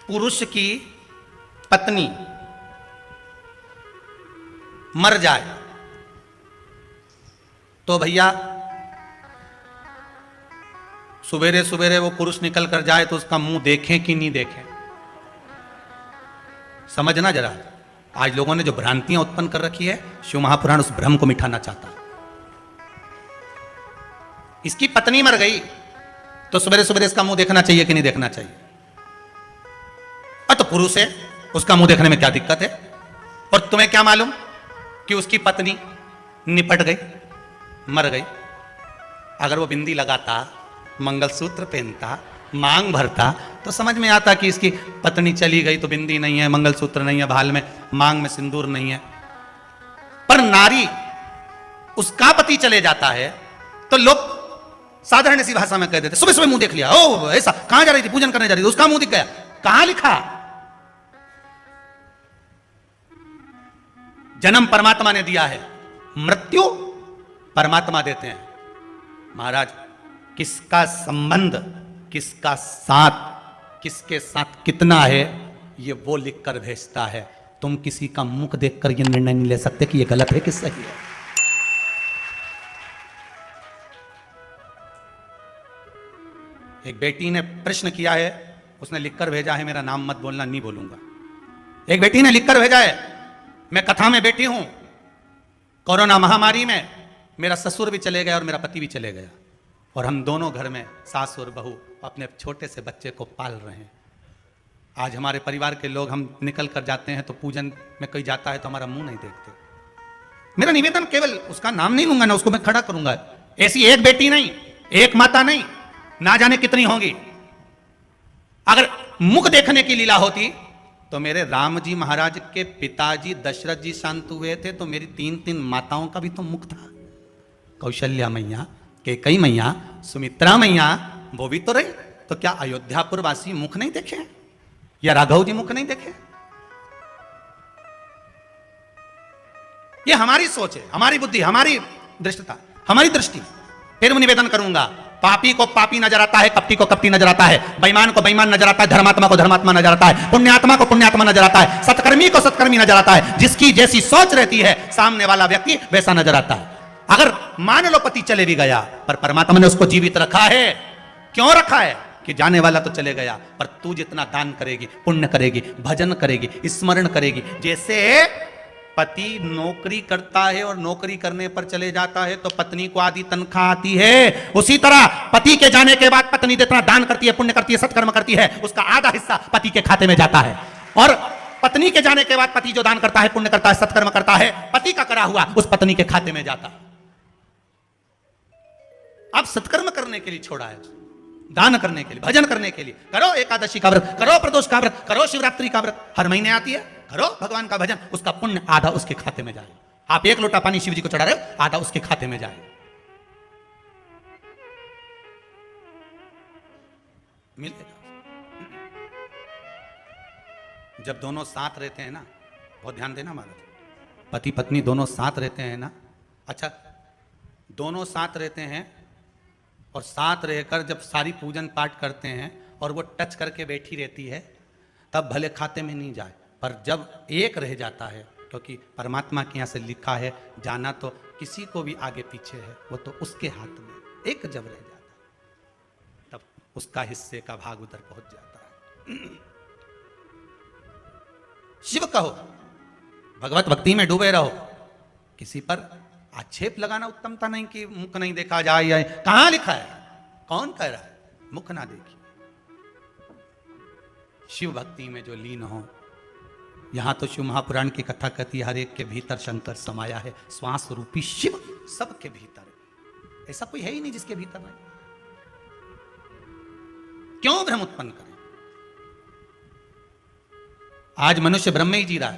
पुरुष की पत्नी मर जाए तो भैया सवेरे सवेरे वो पुरुष निकल कर जाए तो उसका मुंह देखें कि नहीं देखें? समझना जरा, आज लोगों ने जो भ्रांतियां उत्पन्न कर रखी है, शिव महापुराण उस भ्रम को मिटाना चाहता। इसकी पत्नी मर गई तो सवेरे सवेरे इसका मुंह देखना चाहिए कि नहीं देखना चाहिए? और तो पुरुष है, उसका मुंह देखने में क्या दिक्कत है? और तुम्हें क्या मालूम कि उसकी पत्नी निपट गई, मर गई? अगर वो बिंदी लगाता, मंगलसूत्र पहनता, मांग भरता तो समझ में आता कि इसकी पत्नी चली गई तो बिंदी नहीं है, मंगलसूत्र नहीं है भाल में, मांग में सिंदूर नहीं है। पर नारी, उसका पति चले जाता है तो लोग साधारण सी भाषा में कह देते, सुबह सुबह मुंह देख लिया, ओ ऐसा, कहां जा रही थी, पूजन करने जा रही थी, उसका मुंह दिख गया। कहां लिखा? जन्म परमात्मा ने दिया है, मृत्यु परमात्मा देते हैं। महाराज, किसका संबंध, किसका साथ, किसके साथ कितना है, ये वो लिख कर भेजता है। तुम किसी का मुख देखकर ये निर्णय नहीं ले सकते कि ये गलत है कि सही है। एक बेटी ने प्रश्न किया है, उसने लिखकर भेजा है, मेरा नाम मत बोलना, नहीं बोलूंगा। एक बेटी ने लिखकर भेजा है, मैं कथा में बैठी हूं, कोरोना महामारी में मेरा ससुर भी चले गया और मेरा पति भी चले गया, और हम दोनों घर में सास और बहू अपने छोटे से बच्चे को पाल रहे हैं। आज हमारे परिवार के लोग, हम निकल कर जाते हैं तो पूजन में कोई जाता है तो हमारा मुंह नहीं देखते। मेरा निवेदन केवल, उसका नाम नहीं लूंगा ना, उसको मैं खड़ा करूंगा। ऐसी एक बेटी नहीं, एक माता नहीं, ना जाने कितनी होंगी। अगर मुख देखने की लीला होती तो मेरे राम जी महाराज के पिताजी दशरथ जी शांत हुए थे तो मेरी 3 माताओं का भी तो मुख था। कौशल्या मैया, कैकेयी मैया, सुमित्रा मैया, वो भी तो रही। तो क्या अयोध्यापुर वासी मुख नहीं देखे या राघव जी मुख नहीं देखे? ये हमारी सोच है, हमारी बुद्धि, हमारी दृष्टता, हमारी दृष्टि। फिर मैं निवेदन करूंगा, पापी को पापी नजर आता है, कपटी को कपटी नजर आता है, बेईमान को बेईमान नजर आता है, धर्मात्मा को धर्मात्मा नजर आता है, पुण्यात्मा को पुण्यात्मा नजर आता है, सत्कर्मी को सत्कर्मी नजर आता है। जिसकी जैसी सोच रहती है सामने वाला व्यक्ति वैसा नजर आता है। अगर मान लो पति चले भी गया पर परमात्मा ने उसको जीवित रखा है। क्यों रखा है? कि जाने वाला तो चले गया, पर तू जितना दान करेगी, पुण्य करेगी, भजन करेगी, स्मरण करेगी, जैसे पति नौकरी करता है और नौकरी करने पर चले जाता है तो पत्नी को आधी तनख्वाह आती है, उसी तरह पति के जाने के बाद पत्नी जितना दान करती है, पुण्य करती है, सत्कर्म करती है, उसका आधा हिस्सा पति के खाते में जाता है। और पत्नी के जाने के बाद पति जो दान करता है, पुण्य करता है, सत्कर्म करता है, पति का करा हुआ उस पत्नी के खाते में जाता है। अब सत्कर्म करने के लिए छोड़ा है, दान करने के लिए, भजन करने के लिए। करो एकादशी का व्रत, करो प्रदोष का व्रत, करो शिवरात्रि का व्रत, हर महीने आती है, करो भगवान का भजन, उसका पुण्य आधा उसके खाते में जाए। आप 1 लोटा पानी शिव जी को चढ़ा रहे हो, आधा उसके खाते में जाए। मिलेगा। जब दोनों साथ रहते हैं ना, बहुत ध्यान देना महाराज, पति पत्नी दोनों साथ रहते हैं ना, अच्छा दोनों साथ रहते हैं और साथ रहकर जब सारी पूजन पाठ करते हैं और वो टच करके बैठी रहती है, तब भले खाते में नहीं जाए, पर जब एक रह जाता है, क्योंकि परमात्मा के यहाँ से लिखा है जाना तो किसी को भी आगे पीछे है, वो तो उसके हाथ में, एक जब रह जाता है तब उसका हिस्से का भाग उधर पहुंच जाता है। शिव कहो, भगवत भक्ति में डूबे रहो, किसी पर आक्षेप लगाना उत्तमता नहीं कि मुख नहीं देखा जाए, या कहां लिखा है, कौन कह रहा है मुख ना देखिए। शिव भक्ति में जो लीन हो, यहां तो शिव महापुराण की कथा कहती है हर एक के भीतर शंकर समाया है, श्वास रूपी शिव सबके भीतर है। ऐसा कोई है ही नहीं जिसके भीतर नहीं। क्यों भ्रम उत्पन्न करें? आज मनुष्य भ्रम में ही जी रहा है।